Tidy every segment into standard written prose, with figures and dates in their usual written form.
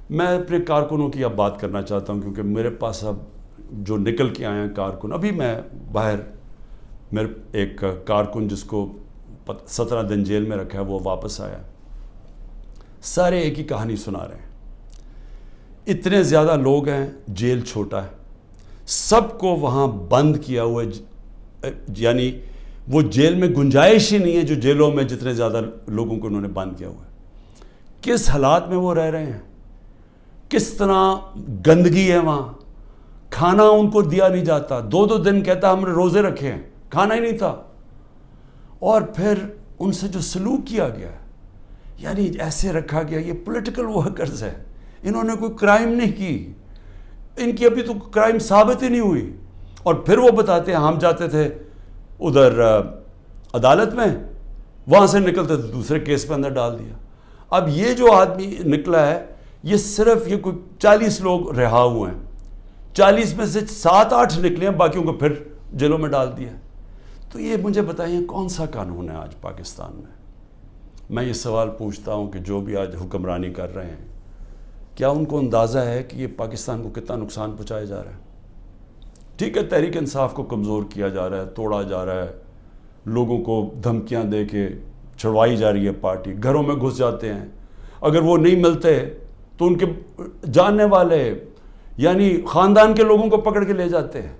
میں اپنے کارکنوں کی اب بات کرنا چاہتا ہوں، کیونکہ میرے پاس اب جو نکل کے آئے ہیں کارکن، ابھی میں باہر میرے ایک کارکن جس کو 17 دن جیل میں رکھا ہے وہ واپس آیا، سارے ایک ہی کہانی سنا رہے ہیں، اتنے زیادہ لوگ ہیں، جیل چھوٹا ہے، سب کو وہاں بند کیا ہوا ہے، یعنی وہ جیل میں گنجائش ہی نہیں ہے جو جیلوں میں جتنے زیادہ لوگوں کو انہوں نے بند کیا ہوا ہے۔ کس حالات میں وہ رہ رہے ہیں، کس طرح گندگی ہے وہاں، کھانا ان کو دیا نہیں جاتا، 2 دن کہتا ہم نے روزے رکھے ہیں، کھانا ہی نہیں تھا، اور پھر ان سے جو سلوک کیا گیا ہے، یعنی ایسے رکھا گیا، یہ پولیٹیکل ورکرز ہے، انہوں نے کوئی کرائم نہیں کی، ان کی ابھی تو کرائم ثابت ہی نہیں ہوئی، اور پھر وہ بتاتے ہیں ہم جاتے تھے ادھر عدالت میں، وہاں سے نکلتے تھے دوسرے کیس پہ اندر ڈال دیا۔ اب یہ جو آدمی نکلا ہے، یہ صرف یہ کوئی 40 لوگ رہا ہوئے ہیں، 40 میں سے 7-8 نکلے ہیں، باقیوں کو پھر جیلوں میں ڈال دیا۔ تو یہ مجھے بتائیے کون سا قانون ہے آج پاکستان میں یہ سوال پوچھتا ہوں کہ جو بھی آج حکمرانی کر رہے ہیں، کیا ان کو اندازہ ہے کہ یہ پاکستان کو کتنا نقصان پہنچایا جا رہا ہے؟ ٹھیک ہے، تحریک انصاف کو کمزور کیا جا رہا ہے، توڑا جا رہا ہے، لوگوں کو دھمکیاں دے کے چھڑوائی جا رہی ہے پارٹی، گھروں میں گھس جاتے ہیں، اگر وہ نہیں ملتے تو ان کے جاننے والے یعنی خاندان کے لوگوں کو پکڑ کے لے جاتے ہیں،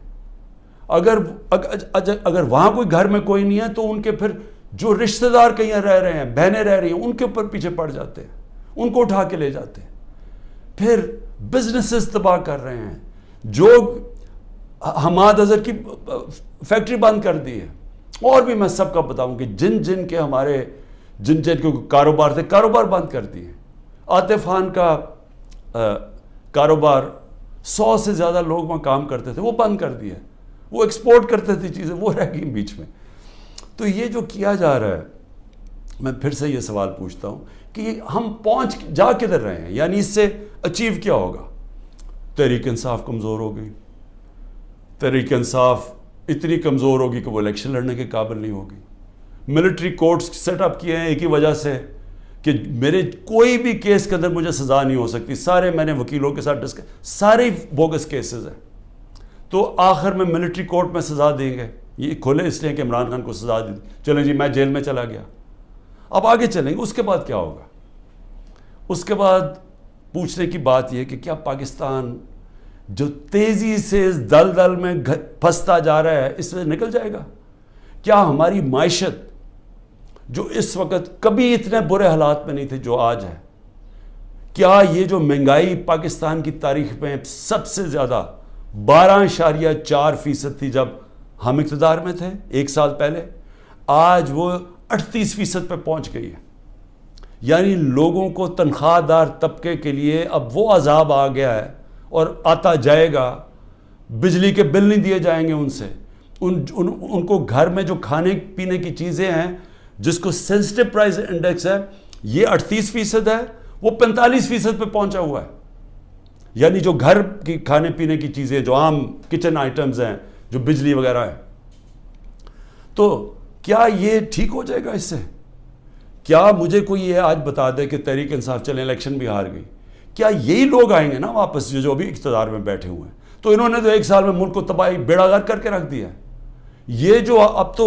اگر وہاں کوئی گھر میں کوئی نہیں ہے تو ان کے پھر جو رشتہ دار کہیں رہ رہے ہیں، بہنیں رہ رہی ہیں، ان کے اوپر پیچھے پڑ جاتے ہیں، ان کو اٹھا کے لے جاتے ہیں، پھر بزنسز تباہ کر رہے ہیں، جو حماد اظہر کی فیکٹری بند کر دی ہے، اور بھی میں سب کا بتاؤں کہ جن کے ہمارے جن کے کاروبار تھے، کاروبار بند کر دیے، عاطف خان کا کاروبار 100 سے زیادہ لوگ وہاں کام کرتے تھے، وہ بند کر دیا، وہ ایکسپورٹ کرتے تھے چیزیں، وہ رہ گئی بیچ میں۔ تو یہ جو کیا جا رہا ہے، میں پھر سے یہ سوال پوچھتا ہوں کہ ہم جا کدھر رہے ہیں، یعنی اس سے اچیو کیا ہوگا؟ تحریک انصاف کمزور ہو گئی، تحریک انصاف اتنی کمزور ہوگی کہ وہ الیکشن لڑنے کے قابل نہیں ہوگی، ملٹری کورٹس سیٹ اپ کیے ہیں ایک ہی وجہ سے کہ میرے کوئی بھی کیس کے اندر مجھے سزا نہیں ہو سکتی، سارے میں نے وکیلوں کے ساتھ سارے بوگس کیسز ہیں، تو آخر میں ملٹری کورٹ میں سزا دیں گے، یہ کھولے اس لیے کہ عمران خان کو سزا دی، چلیں جی میں جیل میں چلا گیا، اب آگے چلیں گے، اس کے بعد کیا ہوگا؟ اس کے بعد پوچھنے کی بات یہ کہ کیا پاکستان جو تیزی سے اس دلدل میں پھنستا جا رہا ہے اس سے نکل جائے گا؟ کیا ہماری معیشت جو اس وقت کبھی اتنے برے حالات میں نہیں تھے جو آج ہے، کیا یہ جو مہنگائی پاکستان کی تاریخ میں سب سے زیادہ 12.4% تھی جب ہم اقتدار میں تھے 1 سال پہلے، آج وہ 38% پہ پہنچ گئی ہے، یعنی لوگوں کو تنخواہ دار طبقے کے لیے اب وہ عذاب آ گیا ہے اور آتا جائے گا، بجلی کے بل نہیں دیے جائیں گے ان سے، ان کو گھر میں جو کھانے پینے کی چیزیں ہیں جس کو سینسٹیو پرائز انڈیکس ہے، یہ 38% ہے، وہ 45% پہ پہنچا ہوا ہے، یعنی جو گھر کی کھانے پینے کی چیزیں جو عام کچن آئٹمز ہیں، جو بجلی وغیرہ ہے، تو کیا یہ ٹھیک ہو جائے گا اس سے؟ کیا مجھے کوئی یہ آج بتا دے کہ تحریک انصاف چلیں الیکشن بھی ہار گئی، کیا یہی لوگ آئیں گے نا واپس جو ابھی اقتدار میں بیٹھے ہوئے ہیں؟ تو انہوں نے تو 1 سال میں ملک کو تباہی بیڑا غرق کر کے رکھ دیا ہے۔ یہ جو اب تو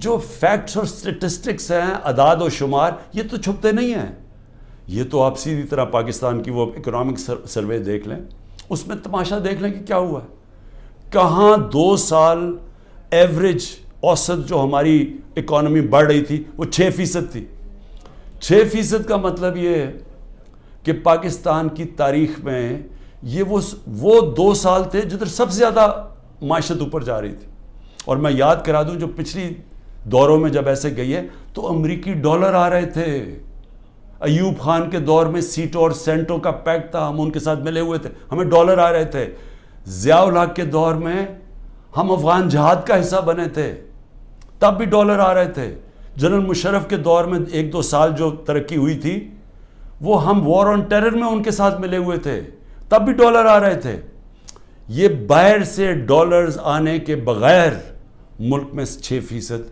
جو فیکٹس اور سٹیٹسٹکس ہیں، اعداد و شمار، یہ تو چھپتے نہیں ہیں، یہ تو آپ سیدھی طرح پاکستان کی وہ اکنامک سروے دیکھ لیں، اس میں تماشا دیکھ لیں کہ کیا ہوا ہے، کہاں 2 سال ایوریج اوسط جو ہماری اکانومی بڑھ رہی تھی وہ 6% تھی۔ 6% کا مطلب یہ ہے کہ پاکستان کی تاریخ میں یہ وہ 2 سال تھے جدھر سب سے زیادہ معیشت اوپر جا رہی تھی، اور میں یاد کرا دوں جو پچھلی دوروں میں جب ایسے گئی ہے تو امریکی ڈالر آ رہے تھے، ایوب خان کے دور میں سیٹو اور سینٹو کا پیکٹ تھا، ہم ان کے ساتھ ملے ہوئے تھے، ہمیں ڈالر آ رہے تھے، ضیاء الحق کے دور میں ہم افغان جہاد کا حصہ بنے تھے، تب بھی ڈالر آ رہے تھے، جنرل مشرف کے دور میں 1-2 سال جو ترقی ہوئی تھی وہ ہم وار آن ٹیرر میں ان کے ساتھ ملے ہوئے تھے، تب بھی ڈالر آ رہے تھے۔ یہ باہر سے ڈالرز آنے کے بغیر ملک میں 6%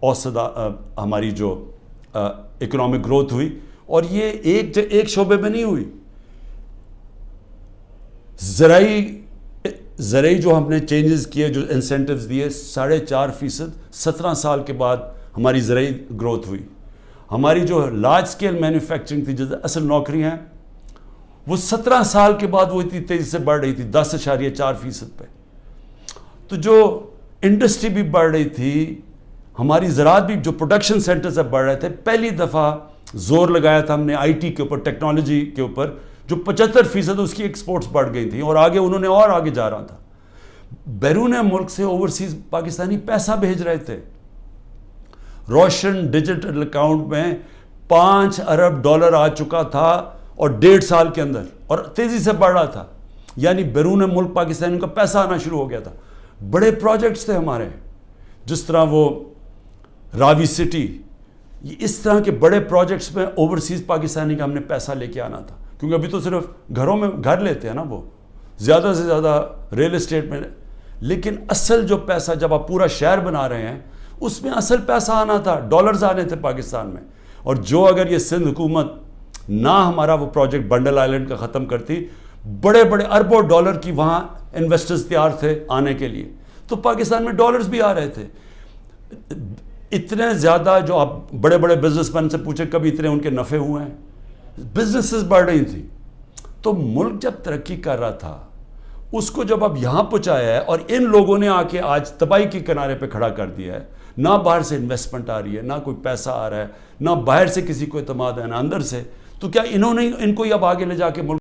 اوسط ہماری جو اکنامک گروتھ ہوئی، اور یہ ایک شعبے میں نہیں ہوئی، زرعی جو ہم نے چینجز کیے, جو انسینٹیوز دیے, 4.5%, 17 سال کے بعد ہماری زرعی گروتھ ہوئی. ہماری جو لارج اسکیل مینوفیکچرنگ تھی, جو اصل نوکریاں ہیں, وہ 17 سال کے بعد وہ اتنی تیزی سے بڑھ رہی تھی 10.4% پہ. تو جو انڈسٹری بھی بڑھ رہی تھی, ہماری زراعت بھی, جو پروڈکشن سینٹر سے بڑھ رہے تھے, پہلی دفعہ زور لگایا تھا ہم نے آئی ٹی کے اوپر, ٹیکنالوجی کے اوپر, جو 75% اس کی ایکسپورٹس بڑھ گئی تھیں, اور آگے انہوں نے اور آگے جا رہا تھا. بیرون ملک سے اوورسیز پاکستانی پیسہ بھیج رہے تھے. روشن ڈیجیٹل اکاؤنٹ میں $5 ارب آ چکا تھا, اور 1.5 سال کے اندر, اور تیزی سے بڑھ رہا تھا. یعنی بیرون ملک پاکستانیوں کا پیسہ آنا شروع ہو گیا تھا. بڑے پروجیکٹس تھے ہمارے, جس طرح وہ راوی سٹی, اس طرح کے بڑے پروجیکٹس میں اوورسیز پاکستانی کا ہم نے پیسہ لے کے آنا تھا. کیونکہ ابھی تو صرف گھروں میں گھر لیتے ہیں نا, وہ زیادہ سے زیادہ ریل اسٹیٹ میں. لیکن اصل جو پیسہ جب آپ پورا شہر بنا رہے ہیں, اس میں اصل پیسہ آنا تھا, ڈالرز آنے تھے پاکستان میں. اور جو اگر یہ سندھ حکومت نہ ہمارا وہ پروجیکٹ بنڈل آئلینڈ کا ختم کرتی, بڑے بڑے اربوں ڈالر کی وہاں انویسٹرز تیار تھے آنے کے لیے, تو پاکستان میں ڈالرز بھی آ رہے تھے. اتنے زیادہ, جو آپ بڑے بڑے بزنس مین سے پوچھیں کبھی اتنے ان کے نفع ہوئے ہیں, بزنسز بڑھ رہی تھیں. تو ملک جب ترقی کر رہا تھا, اس کو جب اب یہاں پہنچایا ہے, اور ان لوگوں نے آ کے آج تباہی کے کنارے پہ کھڑا کر دیا ہے. نہ باہر سے انویسٹمنٹ آ رہی ہے, نہ کوئی پیسہ آ رہا ہے, نہ باہر سے کسی کو اعتماد ہے, نہ اندر سے. تو کیا انہوں نے ان کو اب آگے لے جا کے ملک